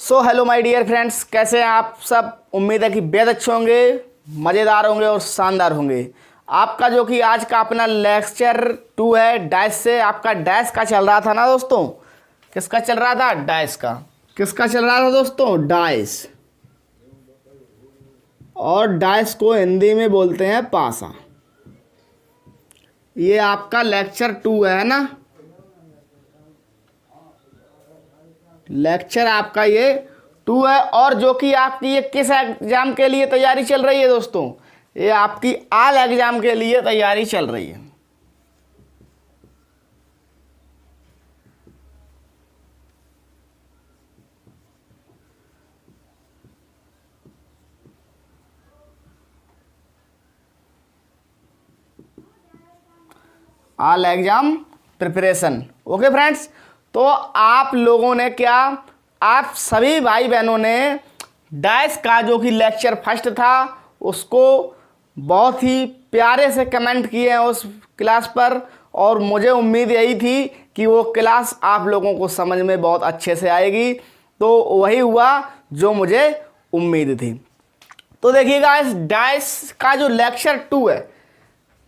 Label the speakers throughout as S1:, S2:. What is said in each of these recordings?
S1: So hello my dear friends, कैसे हैं आप सब। उम्मीद है कि बेहद अच्छे होंगे, मज़ेदार होंगे और शानदार होंगे। आपका जो कि आज का अपना लेक्चर 2 है डाइस से। आपका डाइस का चल रहा था ना दोस्तों। किसका चल रहा था? डाइस का। किसका चल रहा था दोस्तों? डाइस। और डाइस को हिंदी में बोलते हैं पासा। ये आपका लेक्चर 2 है ना। लेक्चर आपका ये 2 है। और जो कि आपकी ये किस एग्जाम के लिए तैयारी चल रही है दोस्तों? ये आपकी आल एग्जाम के लिए तैयारी चल रही है। आल एग्जाम प्रिपरेशन। ओके फ्रेंड्स, तो आप लोगों ने क्या, आप सभी भाई बहनों ने डाइस का जो कि लेक्चर फर्स्ट था उसको बहुत ही प्यारे से कमेंट किए हैं उस क्लास पर। और मुझे उम्मीद यही थी कि वो क्लास आप लोगों को समझ में बहुत अच्छे से आएगी, तो वही हुआ जो मुझे उम्मीद थी। तो देखिएगा, इस डाइस का जो लेक्चर 2 है,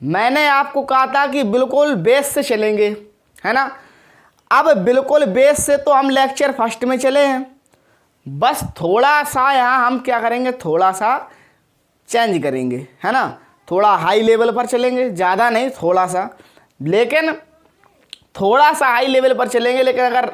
S1: मैंने आपको कहा था कि बिल्कुल बेस से चलेंगे, है ना। अब बिल्कुल बेस से तो हम लेक्चर फर्स्ट में चले हैं, बस थोड़ा सा यहाँ हम क्या करेंगे, थोड़ा सा चेंज करेंगे, है ना। थोड़ा हाई लेवल पर चलेंगे, ज़्यादा नहीं, थोड़ा सा, लेकिन थोड़ा सा हाई लेवल पर चलेंगे। लेकिन अगर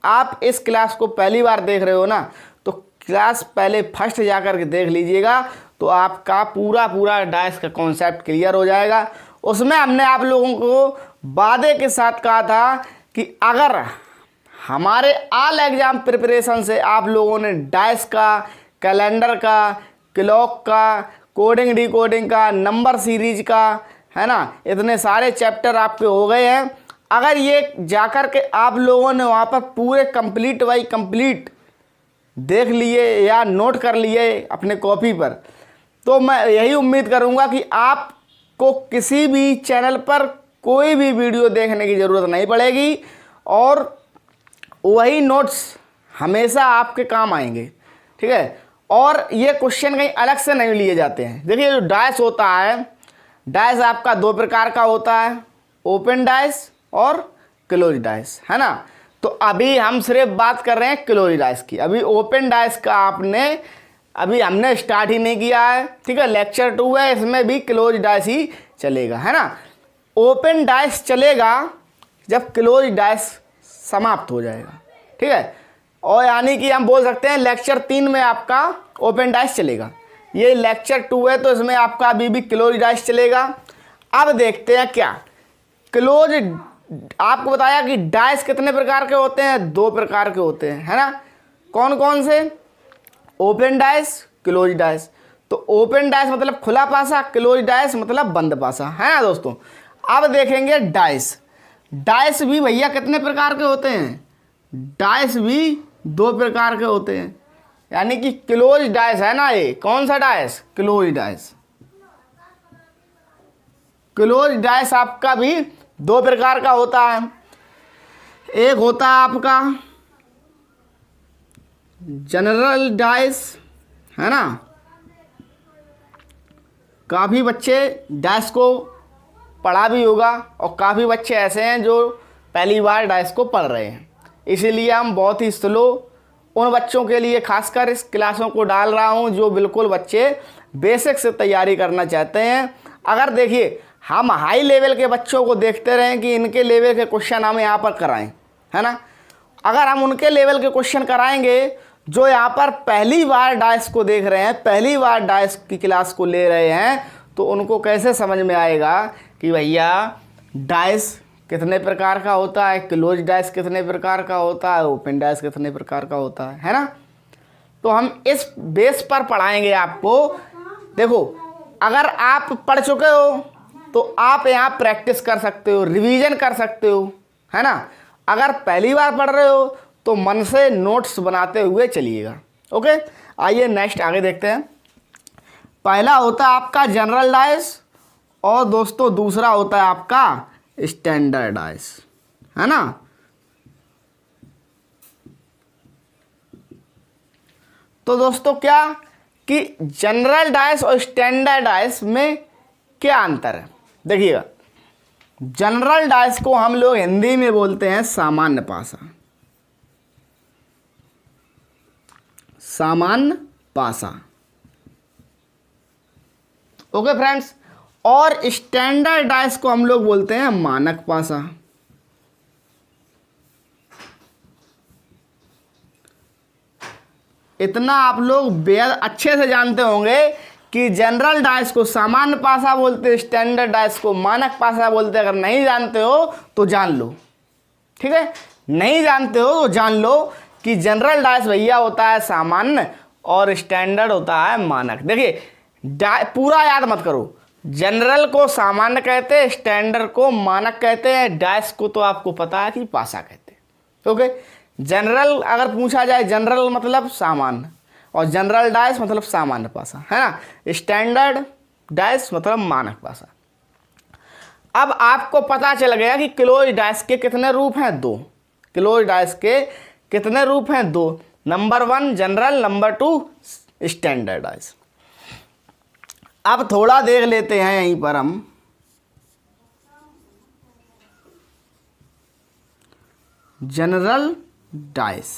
S1: आप इस क्लास को पहली बार देख रहे हो ना, तो क्लास पहले फर्स्ट जा कर के देख लीजिएगा, तो आपका पूरा डाइस का कॉन्सेप्ट क्लियर हो जाएगा। उसमें हमने आप लोगों को वादे के साथ कहा था कि अगर हमारे आल एग्जाम प्रिपरेशन से आप लोगों ने डाइस का, कैलेंडर का, क्लॉक का, कोडिंग डिकोडिंग का, नंबर सीरीज का, है ना, इतने सारे चैप्टर आपके हो गए हैं। अगर ये जाकर के आप लोगों ने वहाँ पर पूरे कंप्लीट बाई कंप्लीट देख लिए या नोट कर लिए अपने कॉपी पर, तो मैं यही उम्मीद करूँगा कि आपको किसी भी चैनल पर कोई भी वीडियो देखने की ज़रूरत नहीं पड़ेगी और वही नोट्स हमेशा आपके काम आएंगे, ठीक है। और ये क्वेश्चन कहीं अलग से नहीं लिए जाते हैं। देखिए, जो डाइस होता है, डाइस आपका 2 प्रकार का होता है, ओपन डाइस और क्लोज डाइस, है ना। तो अभी हम सिर्फ बात कर रहे हैं क्लोज डाइस की। अभी ओपन डाइस का अभी हमने स्टार्ट ही नहीं किया है, ठीक है। लेक्चर 2 है, इसमें भी क्लोज डाइस ही चलेगा, है ना। ओपन डाइस चलेगा जब क्लोज डाइस समाप्त हो जाएगा, ठीक है। और यानी कि हम बोल सकते हैं लेक्चर 3 में आपका ओपन डाइस चलेगा। ये लेक्चर 2 है, तो इसमें आपका अभी भी क्लोज डाइस चलेगा। अब देखते हैं क्या क्लोज। आपको बताया कि डाइस कितने प्रकार के होते हैं? 2 प्रकार के होते हैं, है ना। कौन कौन से? Open dice, close dice. तो ओपन डाइस मतलब खुला पासा, क्लोज डाइस मतलब बंद पासा, है ना दोस्तों। अब देखेंगे डाइस। डाइस भी भैया कितने प्रकार के होते हैं? डाइस भी 2 प्रकार के होते हैं। यानी कि क्लोज डाइस है ना, ये कौन सा dice? Close dice. Close dice आपका भी 2 प्रकार का होता है। एक होता है आपका जनरल डाइस, है ना। काफ़ी बच्चे डाइस को पढ़ा भी होगा और काफ़ी बच्चे ऐसे हैं जो पहली बार डाइस को पढ़ रहे हैं, इसीलिए हम बहुत ही स्लो उन बच्चों के लिए खासकर इस क्लासों को डाल रहा हूं जो बिल्कुल बच्चे बेसिक से तैयारी करना चाहते हैं। अगर देखिए, हम हाई लेवल के बच्चों को देखते रहें कि इनके लेवल के क्वेश्चन हम यहाँ पर कराएं, है ना। अगर हम उनके लेवल के क्वेश्चन कराएंगे जो यहाँ पर पहली बार डाइस को देख रहे हैं, पहली बार डाइस की क्लास को ले रहे हैं, तो उनको कैसे समझ में आएगा कि भैया डाइस कितने प्रकार का होता है, क्लोज डाइस कितने प्रकार का होता है, ओपन डाइस कितने प्रकार का होता है ना। तो हम इस बेस पर पढ़ाएंगे आपको। देखो, अगर आप पढ़ चुके हो तो आप यहाँ प्रैक्टिस कर सकते हो, रिवीजन कर सकते हो, है ना। अगर पहली बार पढ़ रहे हो तो मन से नोट्स बनाते हुए चलिएगा। ओके, आइए नेक्स्ट आगे देखते हैं। पहला होता है आपका जनरल डाइस और दोस्तों दूसरा होता है आपका स्टैंडर्ड डाइस, है ना। तो दोस्तों क्या कि जनरल डाइस और स्टैंडर्ड डाइस में क्या अंतर है, देखिएगा। जनरल डाइस को हम लोग हिंदी में बोलते हैं सामान्य पासा, सामान्य पासा। ओके फ्रेंड्स, और स्टैंडर्ड डाइस को हम लोग बोलते हैं मानक पासा। इतना आप लोग बेहद अच्छे से जानते होंगे कि जनरल डाइस को सामान्य पासा बोलते हैं, स्टैंडर्ड डाइस को मानक पासा बोलते हैं। अगर नहीं जानते हो तो जान लो, ठीक है। नहीं जानते हो तो जान लो कि जनरल डाइस भैया होता है सामान्य और स्टैंडर्ड होता है मानक। देखिए पूरा याद मत करो, जनरल को सामान्य कहते हैं, स्टैंडर्ड को मानक कहते हैं, डाइस को तो आपको पता है कि पासा कहते हैं। ओके, जनरल अगर पूछा जाए, जनरल मतलब सामान्य और जनरल डाइस मतलब सामान्य पासा, है ना। स्टैंडर्ड डाइस मतलब मानक पासा। अब आपको पता चल गया कि क्लोज डाइस के कितने रूप हैं, 2। क्लोज डाइस के कितने रूप हैं, 2। Number 1 general, number 2 standard dice. अब थोड़ा देख लेते हैं यहीं पर हम जनरल डाइस।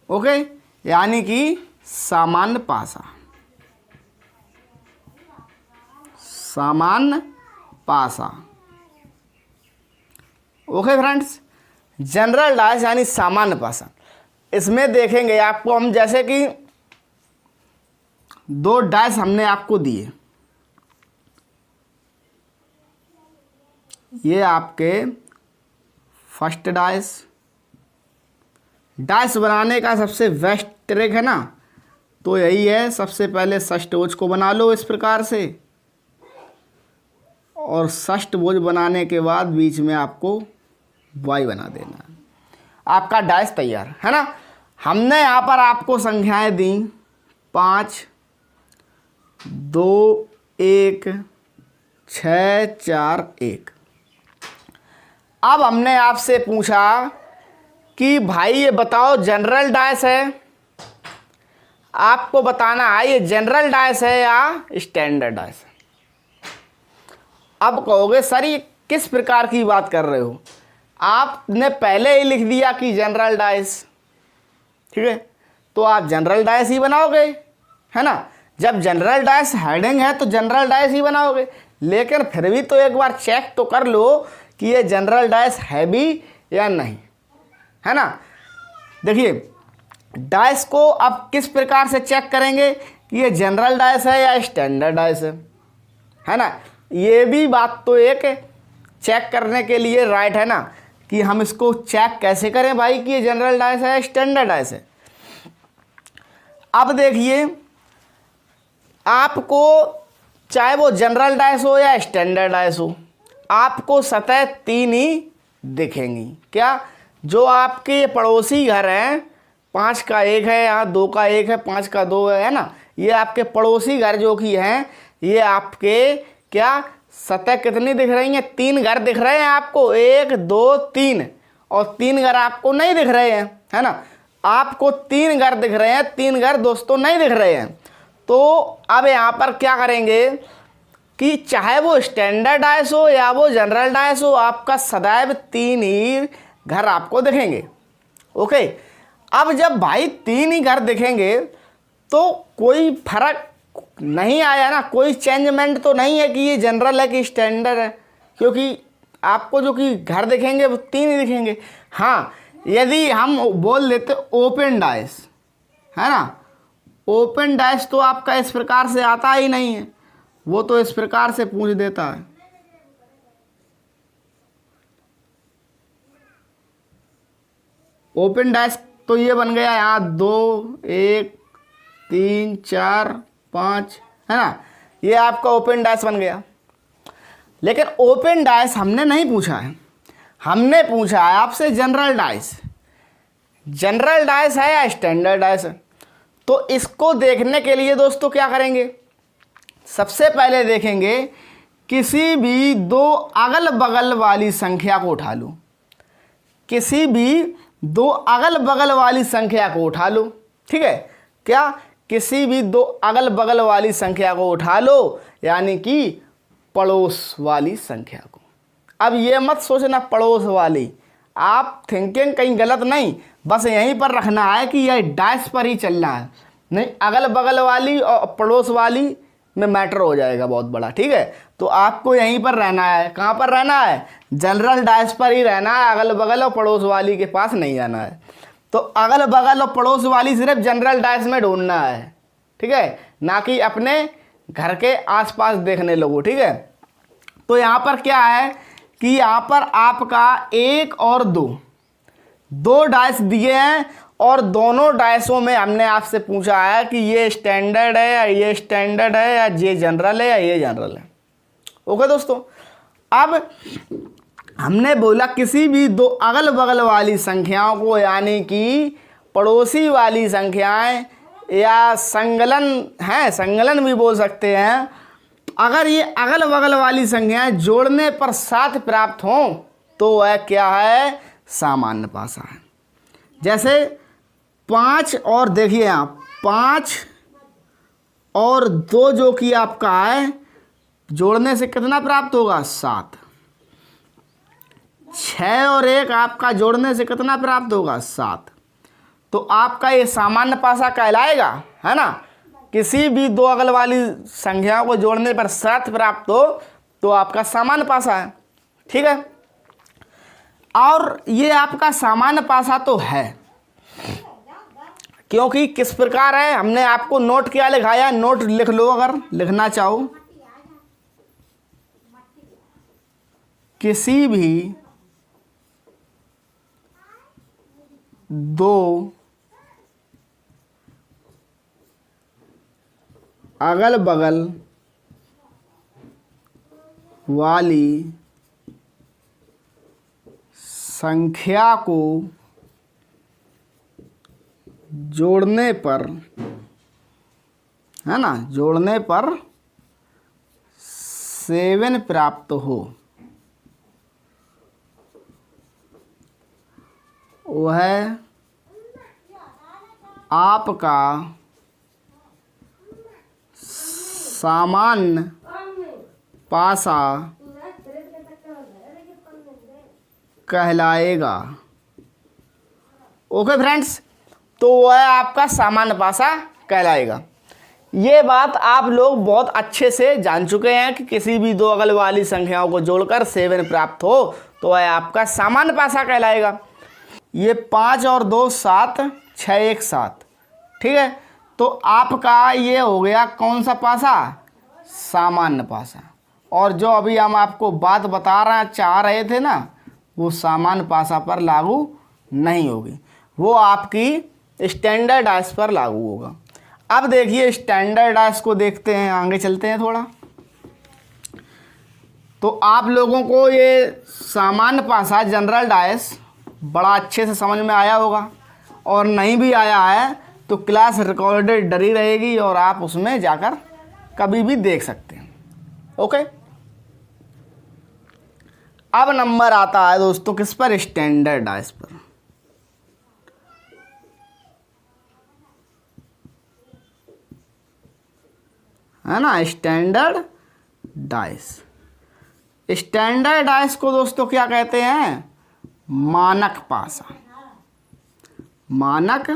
S1: ओके, यानी कि सामान्य पासा, सामान्य पासा। ओके फ्रेंड्स, जनरल डाइस यानी सामान्य पासा। इसमें देखेंगे आपको हम, जैसे कि 2 डाइस हमने आपको दिए, ये आपके फर्स्ट डाइस। डाइस बनाने का सबसे बेस्ट ट्रिक है ना, तो यही है, सबसे पहले षष्ठभुज को बना लो इस प्रकार से, और षष्ठभुज बनाने के बाद बीच में आपको वाई बना देना, आपका डाइस तैयार है ना। हमने यहाँ पर आपको संख्याएं दी 5, 2, 1, 6, 4, 1। अब हमने आपसे पूछा कि भाई ये बताओ जनरल डाइस है, आपको बताना है ये जनरल डाइस है या स्टैंडर्ड डाइस है। अब कहोगे सर ये किस प्रकार की बात कर रहे हो, आपने पहले ही लिख दिया कि जनरल डाइस, ठीक है, तो आप जनरल डाइस ही बनाओगे, है ना। जब जनरल डाइस हेडिंग है तो जनरल डाइस ही बनाओगे, लेकिन फिर भी तो एक बार चेक तो कर लो कि ये जनरल डाइस है भी या नहीं, है ना। देखिए डाइस को अब किस प्रकार से चेक करेंगे कि ये जनरल डाइस है या स्टैंडर्ड डाइस है ना। ये भी बात तो एक चेक करने के लिए राइट है ना, कि हम इसको चेक कैसे करें भाई कि ये जनरल डाइस है या स्टैंडर्ड डाइस है। अब देखिए आपको चाहे वो जनरल डाइस हो या स्टैंडर्ड डाइस हो, आपको सतह 3 ही दिखेंगी। क्या, जो आपके पड़ोसी घर हैं, 5 का 1 है, यहाँ 2 का 1 है, 5 का 2 है ना, ये आपके पड़ोसी घर जो कि हैं, ये आपके क्या सतह कितनी दिख रही हैं, 3 घर दिख रहे हैं आपको, 1 2 3, और 3 घर आपको नहीं दिख रहे हैं, है ना। आपको 3 घर दिख रहे हैं, 3 घर दोस्तों नहीं दिख रहे हैं। तो अब यहाँ पर क्या करेंगे कि चाहे वो स्टैंडर्ड डाइस हो या वो जनरल डाइस हो, आपका सदैव 3 ही घर आपको दिखेंगे। ओके, अब जब भाई 3 ही घर दिखेंगे तो कोई फर्क नहीं आया ना, कोई चेंजमेंट तो नहीं है कि ये जनरल है कि स्टैंडर्ड है, क्योंकि आपको जो कि घर दिखेंगे वो 3 ही दिखेंगे। हाँ, यदि हम बोल देते ओपन डाइस, है ना, ओपन डाइस तो आपका इस प्रकार से आता ही नहीं है, वो तो इस प्रकार से पूछ देता है। ओपन डाइस तो ये बन गया यहाँ 2 1 3 4 5, है ना, ये आपका ओपन डाइस बन गया। लेकिन ओपन डाइस हमने नहीं पूछा है, हमने पूछा है आपसे जनरल डाइस। जनरल डाइस है या स्टैंडर्ड डाइस है, तो इसको देखने के लिए दोस्तों क्या करेंगे, सबसे पहले देखेंगे किसी भी 2 अगल बगल वाली संख्या को उठा लो, किसी भी दो अगल बगल वाली संख्या को उठा लो। ठीक है, क्या, किसी भी दो अगल बगल वाली संख्या को उठा लो, यानी कि पड़ोस वाली संख्या को। अब ये मत सोचना पड़ोस वाली, आप थिंकिंग कहीं गलत नहीं, बस यहीं पर रखना है कि यह डैश पर ही चलना है, नहीं अगल बगल वाली और पड़ोस वाली में मैटर हो जाएगा बहुत बड़ा। ठीक है, तो आपको यहीं पर रहना है। कहाँ पर रहना है? जनरल डैश पर ही रहना है, अगल बगल और पड़ोस वाली के पास नहीं जाना है। तो अगल बगल और पड़ोस वाली सिर्फ जनरल डैश में ढूंढना है। ठीक है, ना कि अपने घर के आसपास देखने लगो। ठीक है, तो यहाँ पर क्या है कि यहाँ पर आपका 1 और 2 डाइस दिए हैं, और दोनों डाइसों में हमने आपसे पूछा है कि ये स्टैंडर्ड है या ये स्टैंडर्ड है, या ये जनरल है या ये जनरल है। ओके दोस्तों, अब हमने बोला किसी भी दो अगल बगल वाली संख्याओं को, यानी कि पड़ोसी वाली संख्याएं या संगलन है, संगलन भी बोल सकते हैं, अगर ये अगल बगल वाली संख्याएं जोड़ने पर 7 प्राप्त हों तो वह क्या है? सामान्य पासा है। जैसे 5 और देखिए यहाँ 5 और 2 जो कि आपका है, जोड़ने से कितना प्राप्त होगा? 7। 6 और 1 आपका जोड़ने से कितना प्राप्त होगा? 7। तो आपका ये सामान्य पासा कहलाएगा, है ना। किसी भी दो अगल वाली संख्याओं को जोड़ने पर 7 प्राप्त हो तो आपका सामान्य पासा है। ठीक है, और ये आपका सामान्य पासा तो है, क्योंकि किस प्रकार है, हमने आपको नोट क्या लिखाया, नोट लिख लो अगर लिखना चाहो। किसी भी दो अगल बगल वाली संख्या को जोड़ने पर, है ना, जोड़ने पर 7 प्राप्त हो, वह आपका सामान्य पासा कहलाएगा। ओके फ्रेंड्स, तो वह आपका सामान्य पासा कहलाएगा। ये बात आप लोग बहुत अच्छे से जान चुके हैं कि किसी भी दो अगल वाली संख्याओं को जोड़कर 7 प्राप्त हो तो वह आपका सामान्य पासा कहलाएगा। ये 5 और 2 7, 6 1 7। ठीक है, तो आपका ये हो गया कौन सा पासा? सामान्य पासा। और जो अभी हम आपको बात बता रहे हैं, चाह रहे थे ना, वो सामान्य पासा पर लागू नहीं होगी, वो आपकी स्टैंडर्ड डैश पर लागू होगा। अब देखिए स्टैंडर्ड डैश को देखते हैं, आगे चलते हैं थोड़ा। तो आप लोगों को ये सामान्य पासा जनरल डैश बड़ा अच्छे से समझ में आया होगा, और नहीं भी आया है तो क्लास रिकॉर्डेड डरी रहेगी और आप उसमें जाकर कभी भी देख सकते हैं। ओके, अब नंबर आता है दोस्तों किस पर? स्टैंडर्ड डैश पर। है ना, स्टैंडर्ड डैश। स्टैंडर्ड डैश को दोस्तों क्या कहते हैं? मानक पासा। मानक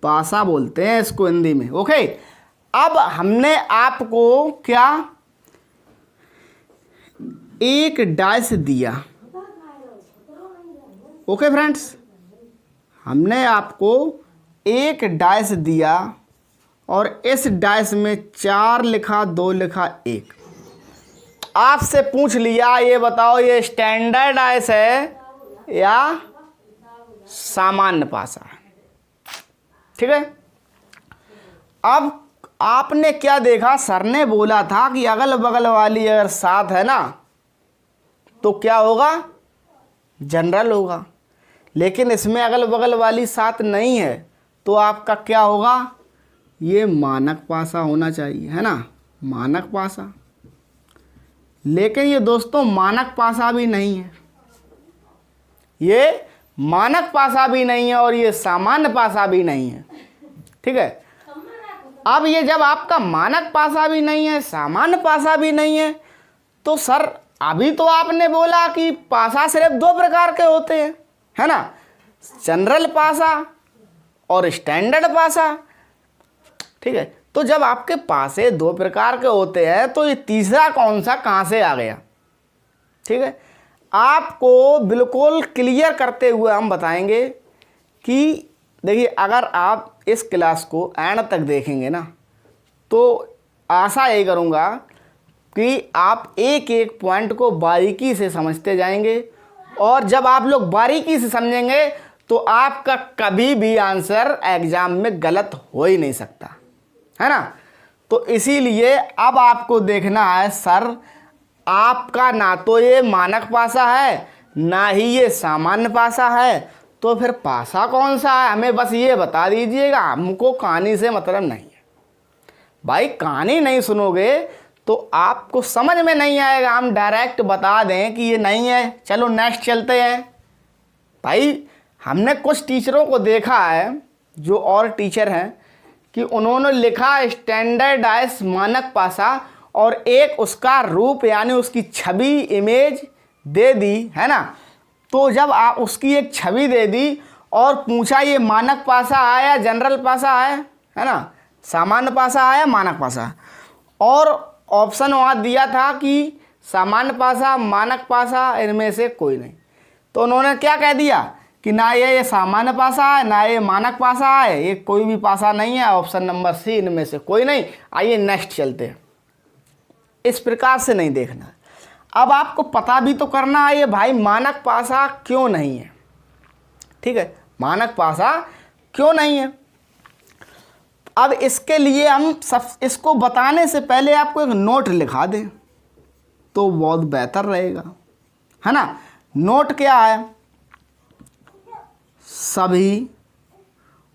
S1: पासा बोलते हैं इसको हिंदी में। ओके, अब हमने आपको क्या एक डैश दिया। ओके फ्रेंड्स, हमने आपको एक डैश दिया और इस डैश में 4 लिखा, 2 लिखा, 1। आपसे पूछ लिया ये बताओ ये स्टैंडर्ड डैश है या सामान्य पासा है। ठीक है, अब आपने क्या देखा, सर ने बोला था कि अगल बगल वाली अगर 7 है ना तो क्या होगा? जनरल होगा। लेकिन इसमें अगल बगल वाली 7 नहीं है तो आपका क्या होगा? ये मानक पासा होना चाहिए, है ना, मानक पासा। लेकिन ये दोस्तों मानक पासा भी नहीं है, ये मानक पासा भी नहीं है और ये सामान्य पासा भी नहीं है। ठीक है, अब ये जब आपका मानक पासा भी नहीं है, सामान्य पासा भी नहीं है, तो सर अभी तो आपने बोला कि पासा सिर्फ दो प्रकार के होते हैं, है ना, जनरल पासा और स्टैंडर्ड पासा। ठीक है, तो जब आपके पासे दो प्रकार के होते हैं तो ये तीसरा कौन सा कहाँ से आ गया? ठीक है, आपको बिल्कुल क्लियर करते हुए हम बताएंगे कि देखिए, अगर आप इस क्लास को एंड तक देखेंगे ना, तो आशा यही करूँगा कि आप एक एक पॉइंट को बारीकी से समझते जाएंगे, और जब आप लोग बारीकी से समझेंगे तो आपका कभी भी आंसर एग्ज़ाम में गलत हो ही नहीं सकता, है ना। तो इसीलिए अब आपको देखना है सर, आपका ना तो ये मानक पासा है ना ही ये सामान्य पासा है, तो फिर पासा कौन सा है? हमें बस ये बता दीजिएगा, हमको कहानी से मतलब नहीं है भाई। कहानी नहीं सुनोगे तो आपको समझ में नहीं आएगा। हम डायरेक्ट बता दें कि ये नहीं है, चलो नेक्स्ट चलते हैं। भाई हमने कुछ टीचरों को देखा है जो और टीचर हैं कि उन्होंने लिखा स्टैंडर्डाइज मानक पासा और एक उसका रूप यानी उसकी छवि इमेज दे दी, है ना। तो जब आप उसकी एक छवि दे दी और पूछा ये मानक पासा है या जनरल पासा है ना, सामान्य पासा है या मानक पासा, और ऑप्शन वहाँ दिया था कि सामान्य पासा, मानक पासा, इनमें से कोई नहीं। तो उन्होंने क्या कह दिया कि ना ये सामान्य पासा है ना ये मानक पासा है, ये कोई भी पासा नहीं है, ऑप्शन नंबर सी इनमें से कोई नहीं। आइए नेक्स्ट चलते हैं। इस प्रकार से नहीं देखना। अब आपको पता भी तो करना है ये भाई मानक पासा क्यों नहीं है। ठीक है, मानक पासा क्यों नहीं है। अब इसके लिए हम सब इसको बताने से पहले आपको एक नोट लिखा दें तो बहुत बेहतर रहेगा, है ना। नोट क्या है? सभी,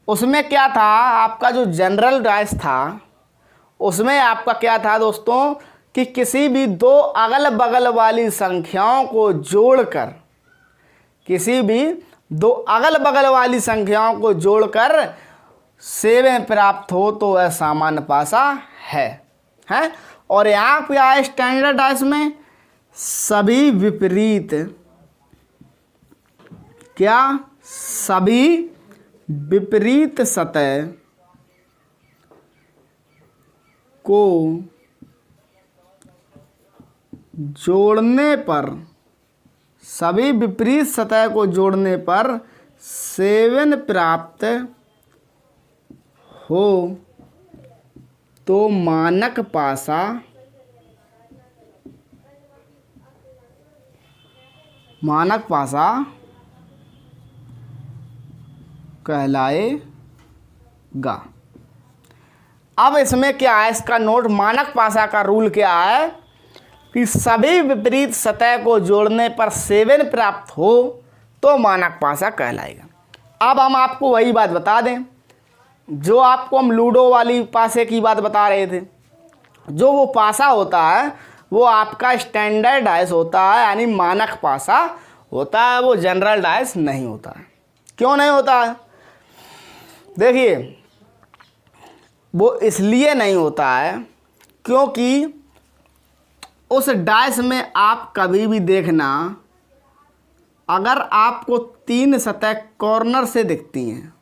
S1: उसमें क्या था आपका जो जनरल डाइस था, उसमें आपका क्या था दोस्तों कि किसी भी दो अगल बगल वाली संख्याओं को जोड़कर, किसी भी दो अगल बगल वाली संख्याओं को जोड़कर 7 प्राप्त हो तो वह सामान्य पासा है। और यहाँ पे आए स्टैंडर्डाइज में सभी विपरीत, क्या सभी विपरीत सतह को जोड़ने पर, सभी विपरीत सतह को जोड़ने पर 7 प्राप्त हो तो मानक पासा कहलाएगा। अब इसमें क्या है, इसका नोट मानक पासा का रूल क्या है कि सभी विपरीत सतह को जोड़ने पर 7 प्राप्त हो तो मानक पासा कहलाएगा। अब हम आपको वही बात बता दें जो आपको हम लूडो वाली पासे की बात बता रहे थे। जो वो पासा होता है वो आपका स्टैंडर्डाइज होता है, यानी मानक पासा होता है, वो जनरल डाइस नहीं होता है। क्यों नहीं होता है? देखिए, वो इसलिए नहीं होता है क्योंकि उस डाइस में आप कभी भी देखना, अगर आपको 3 सतह कॉर्नर से दिखती हैं,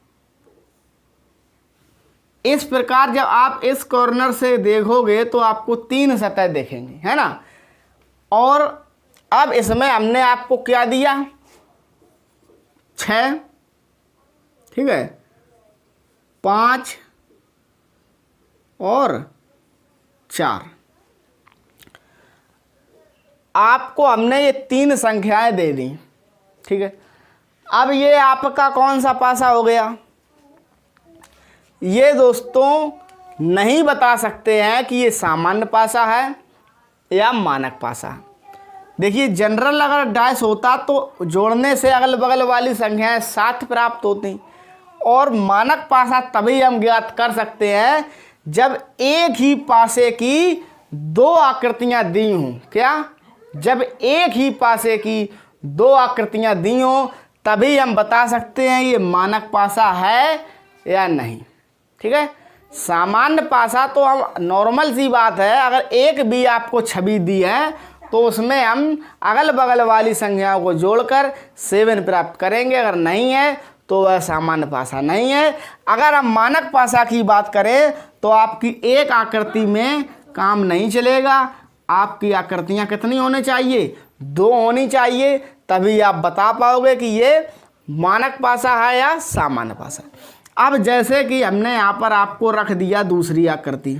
S1: इस प्रकार जब आप इस कॉर्नर से देखोगे तो आपको 3 सतह देखेंगे, है ना। और अब इसमें हमने आपको क्या दिया, 6, ठीक है, 5 और 4। आपको हमने ये 3 संख्याएं दे दी, ठीक है। अब ये आपका कौन सा पासा हो गया? ये दोस्तों नहीं बता सकते हैं कि ये सामान्य पासा है या मानक पासा है। देखिए, जनरल अगर डाइस होता तो जोड़ने से अगल बगल वाली संख्याएं 7 प्राप्त होती, और मानक पासा तभी हम ज्ञात कर सकते हैं जब एक ही पासे की 2 आकृतियां दी हों। क्या? जब एक ही पासे की 2 आकृतियां दी हों तभी हम बता सकते हैं ये मानक पासा है या नहीं। ठीक है, सामान्य पासा तो हम नॉर्मल सी बात है, अगर एक भी आपको छवि दी है तो उसमें हम अगल बगल वाली संख्याओं को जोड़कर 7 प्राप्त करेंगे। अगर नहीं है तो वह सामान्य पासा नहीं है। अगर हम मानक पासा की बात करें तो आपकी एक आकृति में काम नहीं चलेगा, आपकी आकृतियाँ कितनी होनी चाहिए? 2 होनी चाहिए, तभी आप बता पाओगे कि ये मानक पासा है या सामान्य पासा। अब जैसे कि हमने यहाँ पर आपको रख दिया दूसरी आकृति,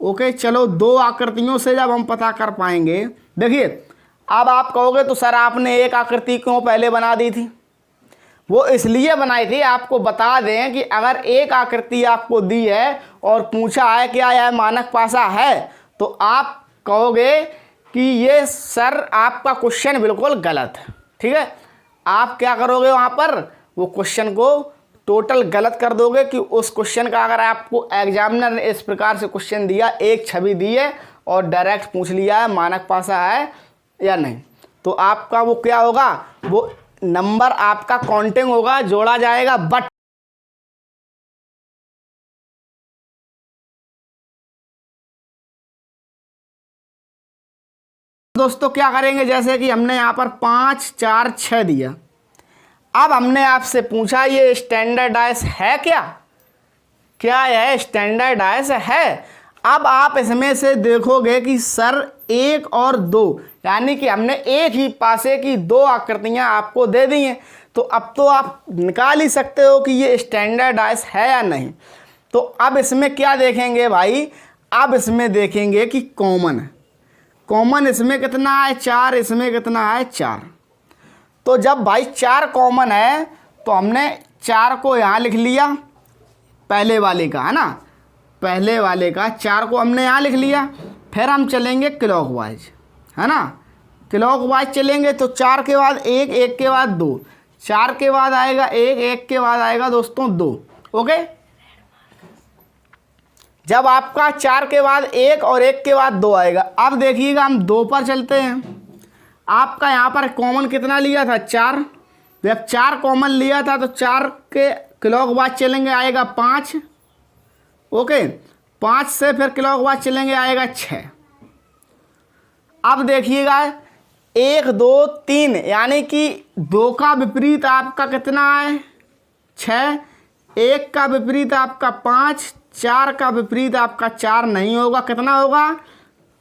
S1: ओके, चलो 2 आकृतियों से जब हम पता कर पाएंगे, देखिए अब आप कहोगे तो सर आपने एक आकृति क्यों पहले बना दी थी? वो इसलिए बनाई थी, आपको बता दें कि अगर एक आकृति आपको दी है और पूछा है क्या यह मानक पासा है, तो आप कहोगे कि ये सर आपका क्वेश्चन बिल्कुल गलत है। ठीक है, आप क्या करोगे वहाँ पर, वो क्वेश्चन को टोटल गलत कर दोगे कि उस क्वेश्चन का, अगर आपको एग्जामिनर ने इस प्रकार से क्वेश्चन दिया, एक छवि दी है और डायरेक्ट पूछ लिया है मानक पासा है या नहीं, तो आपका वो क्या होगा, वो नंबर आपका काउंटिंग होगा, जोड़ा जाएगा। बट दोस्तों क्या करेंगे, जैसे कि हमने यहाँ पर 5, 4, 6 दिया, अब हमने आपसे पूछा ये स्टैंडर्डाइज है क्या यह स्टैंडर्डाइज है? अब आप इसमें से देखोगे कि सर 1 और 2, यानी कि हमने एक ही पासे की 2 आकृतियां आपको दे दी हैं, तो अब तो आप निकाल ही सकते हो कि ये स्टैंडर्डाइज है या नहीं। तो अब इसमें क्या देखेंगे भाई, अब इसमें देखेंगे कि कॉमन है। कॉमन इसमें कितना है? 4, इसमें कितना है? 4। तो जब भाई 4 कॉमन है तो हमने 4 को यहाँ लिख लिया, पहले वाले का है ना, पहले वाले का 4 को हमने यहाँ लिख लिया। फिर हम चलेंगे क्लॉकवाइज, है ना, क्लॉकवाइज चलेंगे तो 4 के बाद 1, 1 के बाद 2, 4 के बाद आएगा 1, 1 के बाद आएगा दोस्तों 2। ओके, जब आपका 4 के बाद 1 और 1 के बाद 2 आएगा, अब देखिएगा हम 2 पर चलते हैं। आपका यहाँ पर कॉमन कितना लिया था? 4। जब 4 कॉमन लिया था तो 4 के क्लॉकवाइज चलेंगे, आएगा 5। ओके, 5 से फिर क्लॉकवाइज चलेंगे, आएगा 6। अब देखिएगा 1, 2, 3, यानी कि 2 का विपरीत आपका कितना है? 6। 1 का विपरीत आपका 5, 4 का विपरीत आपका 4 नहीं होगा, कितना होगा?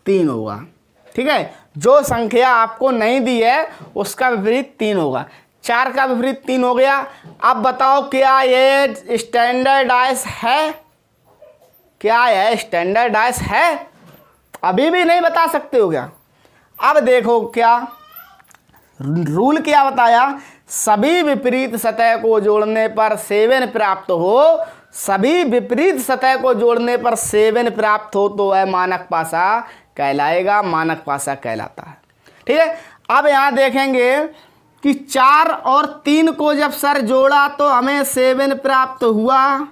S1: 3 होगा। ठीक है, जो संख्या आपको नहीं दी है उसका विपरीत 3 होगा। 4 का विपरीत 3 हो गया। अब बताओ क्या ये स्टैंडर्डाइज है? क्या यह स्टैंडर्डाइज है? अभी भी नहीं बता सकते हो क्या? अब देखो क्या रूल क्या बताया, सभी विपरीत सतह को जोड़ने पर 7 प्राप्त हो, सभी विपरीत सतह को जोड़ने पर 7 प्राप्त हो तो वह मानक पासा कहलाएगा, मानक पासा कहलाता है। ठीक है, अब यहाँ देखेंगे कि 4 और 3 को जब सर जोड़ा तो हमें 7 प्राप्त हुआ,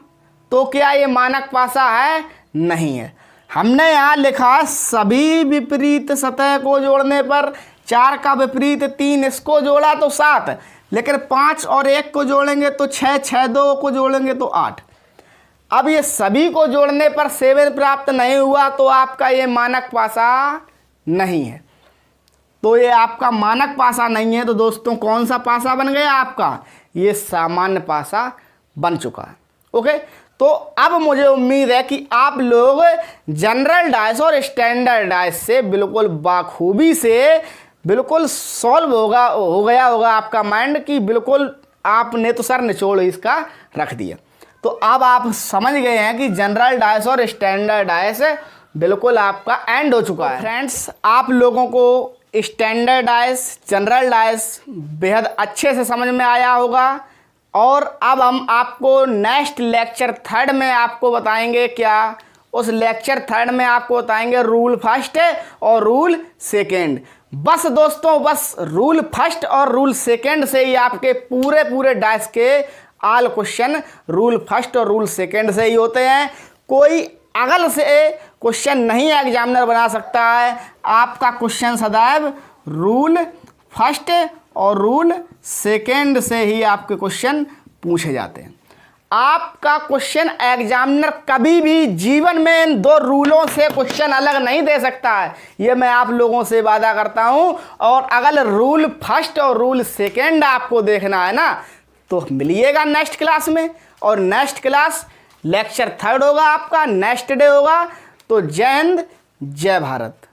S1: तो क्या ये मानक पासा है? नहीं है। हमने यहाँ लिखा सभी विपरीत सतह को जोड़ने पर 4 का विपरीत 3, इसको जोड़ा तो 7, लेकिन 5 और 1 को जोड़ेंगे तो 6, 6 2 को जोड़ेंगे तो 8। अब ये सभी को जोड़ने पर 7 प्राप्त नहीं हुआ तो आपका ये मानक पासा नहीं है। तो ये आपका मानक पासा नहीं है, तो दोस्तों कौन सा पासा बन गया आपका? ये सामान्य पासा बन चुका है। ओके, तो अब मुझे उम्मीद है कि आप लोग जनरल डाइस और स्टैंडर्ड डाइस से बिल्कुल बाखूबी से बिल्कुल सॉल्व हो गया होगा आपका माइंड, कि बिल्कुल आपने तो सर निचोड़ इसका रख दिया। तो अब आप समझ गए हैं कि जनरल डाइस और स्टैंडर्ड डाइस बिल्कुल आपका एंड हो चुका है। फ्रेंड्स, आप लोगों को स्टैंडर्ड डाइस, जनरल डाइस बेहद अच्छे से समझ में आया होगा, और अब हम आपको नेक्स्ट लेक्चर 3 में आपको बताएंगे क्या, उस लेक्चर 3 में आपको बताएंगे रूल फर्स्ट और रूल सेकेंड। बस दोस्तों, बस रूल फर्स्ट और रूल सेकेंड से ही आपके पूरे डाइस के ऑल क्वेश्चन रूल फर्स्ट और रूल सेकेंड से ही होते हैं। कोई अगल से क्वेश्चन नहीं एग्जामिनर बना सकता है। आपका क्वेश्चन सदैव रूल फर्स्ट और रूल सेकेंड से ही आपके क्वेश्चन पूछे जाते हैं। आपका क्वेश्चन एग्जामिनर कभी भी जीवन में इन दो रूलों से क्वेश्चन अलग नहीं दे सकता है, ये मैं आप लोगों से वादा करता हूं। और अगर रूल फर्स्ट और रूल सेकेंड आपको देखना है ना, तो मिलिएगा नेक्स्ट क्लास में। और नेक्स्ट क्लास लेक्चर 3 होगा आपका, नेक्स्ट डे होगा। तो जय हिंद, जय भारत।